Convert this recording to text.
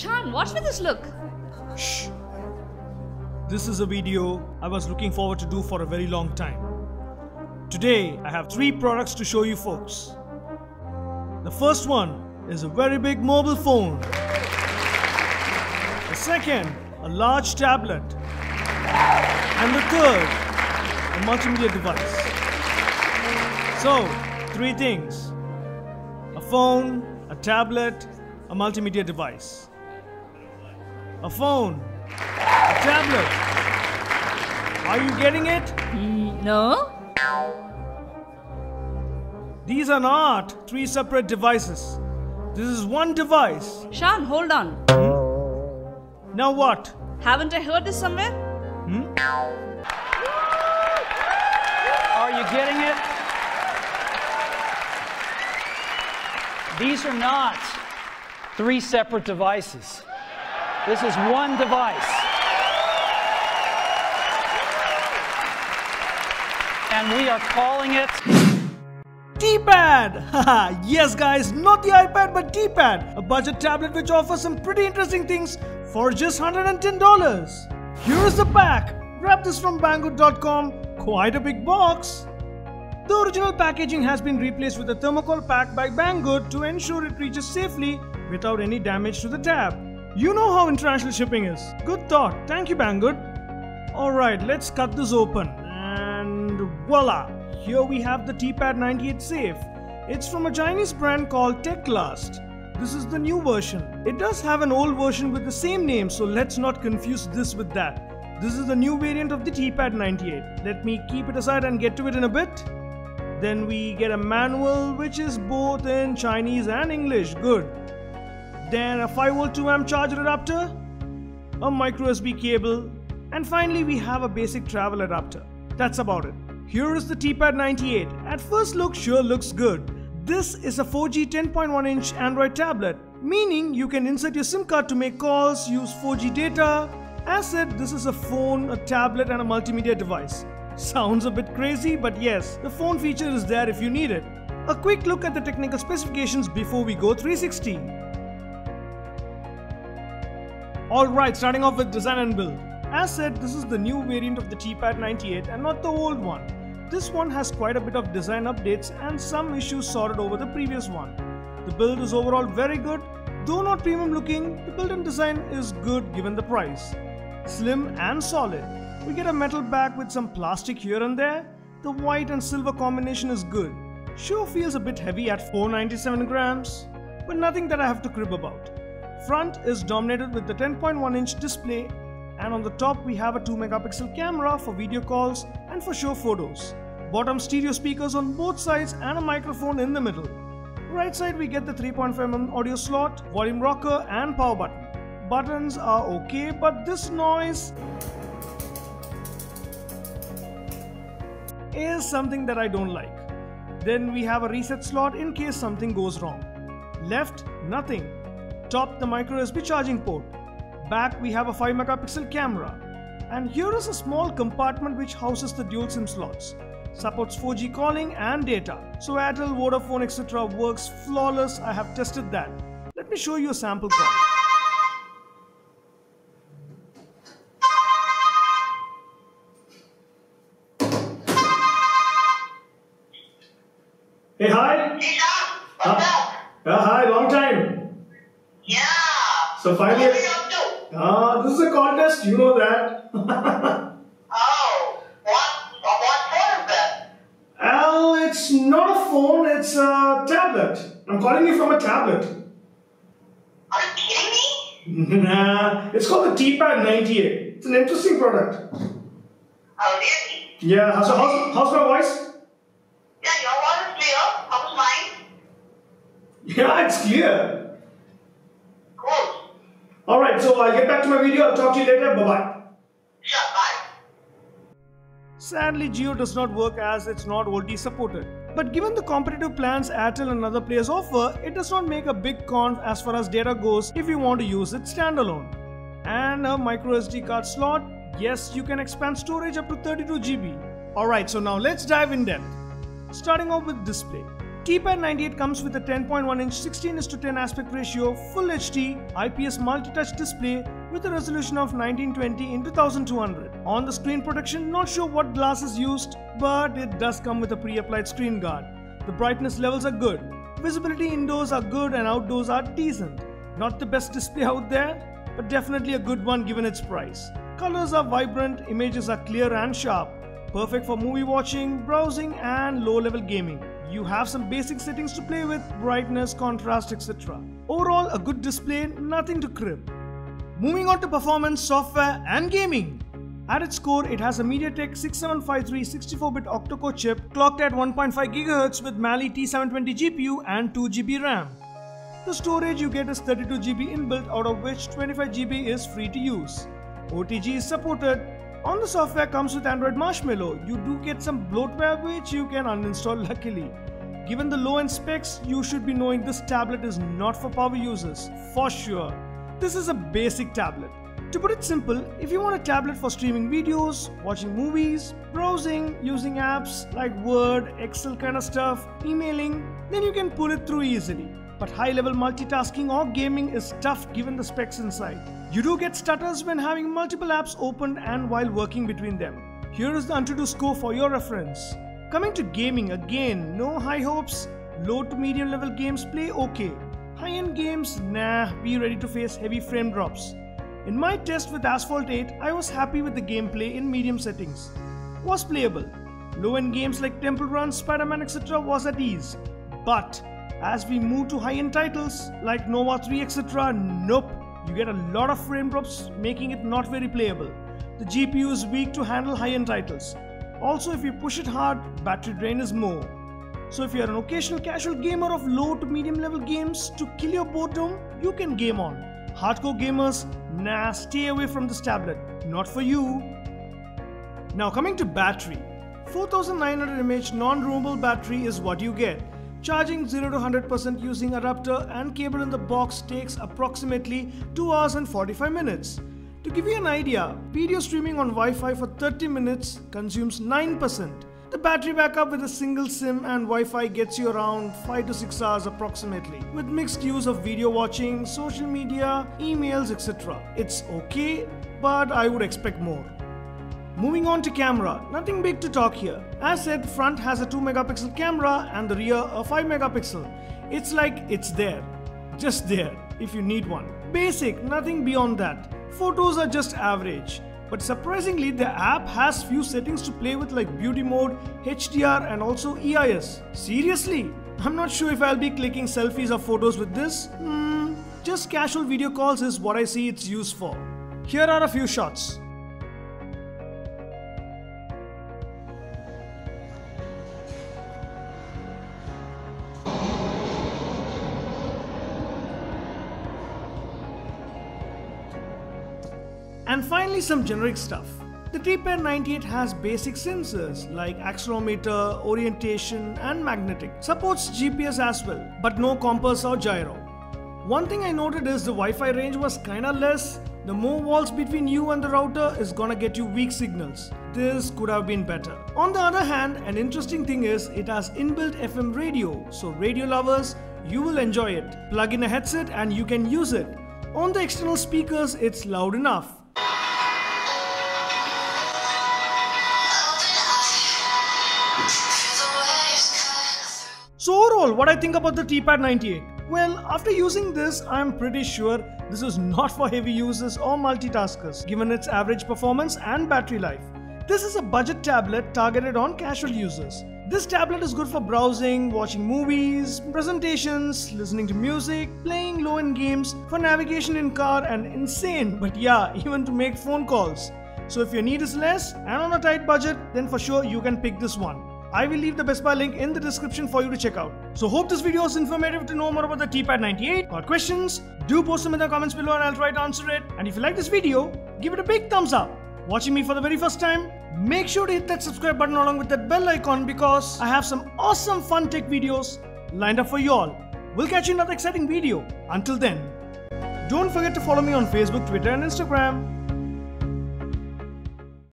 Shan, what's with this look? Shh. This is a video I was looking forward to do for a very long time. Today, I have 3 products to show you folks. The first one is a very big mobile phone. The second, a large tablet. And the third, a multimedia device. So, 3 things. A phone, a tablet, a multimedia device. A phone, a tablet. Are you getting it? No. These are not 3 separate devices. This is one device. Shan, hold on. Now what? Haven't I heard this somewhere? Are you getting it? These are not 3 separate devices. This is one device. And we are calling it Tpad! Haha, yes guys, not the iPad but Tpad, a budget tablet which offers some pretty interesting things for just $110. Here is the pack. Grab this from banggood.com. Quite a big box. The original packaging has been replaced with a thermocol pack by Banggood to ensure it reaches safely without any damage to the tab. You know how international shipping is. Good thought. Thank you, Banggood. Alright, let's cut this open. And voila! Here we have the Tpad 98 safe. It's from a Chinese brand called Teclast. This is the new version. It does have an old version with the same name, so let's not confuse this with that. This is the new variant of the Tpad 98. Let me keep it aside and get to it in a bit. Then we get a manual which is both in Chinese and English. Good. Then a 5V 2A charger adapter, a micro USB cable, and finally we have a basic travel adapter. That's about it. Here is the Tpad 98. At first look, sure looks good. This is a 4G 10.1-inch Android tablet, meaning you can insert your SIM card to make calls, use 4G data. As said, this is a phone, a tablet and a multimedia device. Sounds a bit crazy, but yes, the phone feature is there if you need it. A quick look at the technical specifications before we go 360. Alright, starting off with design and build. As said, this is the new variant of the Tpad 98 and not the old one. This one has quite a bit of design updates and some issues sorted over the previous one. The build is overall very good. Though not premium looking, the build and design is good given the price. Slim and solid. We get a metal back with some plastic here and there. The white and silver combination is good. Sure feels a bit heavy at 497 grams, but nothing that I have to crib about. Front is dominated with the 10.1-inch display, and on the top we have a 2-megapixel camera for video calls and for show photos. Bottom stereo speakers on both sides and a microphone in the middle. Right side we get the 3.5mm audio slot, volume rocker and power button. Buttons are okay, but this noise is something that I don't like. Then we have a reset slot in case something goes wrong. Left, nothing. Top, the micro USB charging port. Back we have a 5-megapixel camera. And here is a small compartment which houses the dual SIM slots. Supports 4G calling and data. So Airtel, Vodafone, etc. works flawless. I have tested that. Let me show you a sample call. Hey, hi. Hey, John. What's up? Hi, long time. Yeah. So finally, What are you up to? this is a contest, you know that. Oh, what phone is that? Well, it's not a phone, it's a tablet. I'm calling you from a tablet. Are you kidding me? Nah, it's called the Tpad 98. It's an interesting product. Oh, really? Yeah, so how's my voice? Yeah, your voice is clear. How's mine? Yeah, it's clear. Cool. Alright, so I'll get back to my video. I'll talk to you later. Bye-bye. Sure, bye. Sadly, Jio does not work as it's not VoLTE supported. But given the competitive plans Airtel and other players offer, it does not make a big con as far as data goes if you want to use it standalone. And a micro SD card slot, yes, you can expand storage up to 32 GB. Alright, so now let's dive in depth. Starting off with display. Tpad 98 comes with a 10.1-inch 16:10 aspect ratio, Full HD, IPS multi-touch display with a resolution of 1920x1200. On the screen protection, not sure what glass is used, but it does come with a pre-applied screen guard. The brightness levels are good. Visibility indoors are good and outdoors are decent. Not the best display out there, but definitely a good one given its price. Colors are vibrant, images are clear and sharp. Perfect for movie watching, browsing and low-level gaming. You have some basic settings to play with, brightness, contrast, etc. Overall, a good display, nothing to crib. Moving on to performance, software and gaming. At its core, it has a MediaTek 6753 64-bit octa-core chip clocked at 1.5 GHz with Mali T720 GPU and 2 GB RAM. The storage you get is 32 GB inbuilt, out of which 25 GB is free to use. OTG is supported. On the software comes with Android Marshmallow. You do get some bloatware which you can uninstall luckily. Given the low-end specs, you should be knowing this tablet is not for power users, for sure. This is a basic tablet. To put it simple, if you want a tablet for streaming videos, watching movies, browsing, using apps like Word, Excel kind of stuff, emailing, then you can pull it through easily. But high-level multitasking or gaming is tough given the specs inside. You do get stutters when having multiple apps opened and while working between them. Here is the AnTuTu score for your reference. Coming to gaming, again, no high hopes. Low to medium level games play okay. High-end games, nah, be ready to face heavy frame drops. In my test with Asphalt 8, I was happy with the gameplay in medium settings. Was playable. Low-end games like Temple Run, Spider-Man etc. was at ease. But as we move to high-end titles like Nova 3 etc., nope, you get a lot of frame drops making it not very playable. The GPU is weak to handle high-end titles. Also, if you push it hard, battery drain is more. So if you are an occasional casual gamer of low to medium level games to kill your boredom, you can game on. Hardcore gamers, nah, stay away from this tablet, not for you. Now coming to battery, 4900 mAh non-removable battery is what you get. Charging 0 to 100% using adapter and cable in the box takes approximately 2 hours and 45 minutes. To give you an idea, video streaming on Wi-Fi for 30 minutes consumes 9%. The battery backup with a single SIM and Wi-Fi gets you around 5 to 6 hours approximately, with mixed use of video watching, social media, emails, etc. It's okay, but I would expect more. Moving on to camera, nothing big to talk here. As said, front has a 2 megapixel camera and the rear a 5 megapixel. It's like it's there. Just there, if you need one. Basic, nothing beyond that. Photos are just average. But surprisingly, the app has few settings to play with like beauty mode, HDR and also EIS. Seriously? I'm not sure if I'll be clicking selfies or photos with this. Just casual video calls is what I see it's used for. Here are a few shots. And finally, some generic stuff. The Tpad 98 has basic sensors like accelerometer, orientation and magnetic. Supports GPS as well, but no compass or gyro. One thing I noted is the Wi-Fi range was kinda less. The more walls between you and the router is gonna get you weak signals. This could have been better. On the other hand, an interesting thing is it has inbuilt FM radio, so radio lovers, you will enjoy it. Plug in a headset and you can use it. On the external speakers, it's loud enough. So overall, what I think about the Tpad 98? Well, after using this, I'm pretty sure this is not for heavy users or multitaskers, given its average performance and battery life. This is a budget tablet targeted on casual users. This tablet is good for browsing, watching movies, presentations, listening to music, playing low-end games, for navigation in car and insane, but yeah, even to make phone calls. So if your need is less and on a tight budget, then for sure you can pick this one. I will leave the Best Buy link in the description for you to check out. So hope this video was informative to know more about the Tpad 98. Got questions? Do post them in the comments below and I'll try to answer it. And if you like this video, give it a big thumbs up. Watching me for the very first time, make sure to hit that subscribe button along with that bell icon because I have some awesome fun tech videos lined up for you all. We'll catch you in another exciting video. Until then, don't forget to follow me on Facebook, Twitter and Instagram.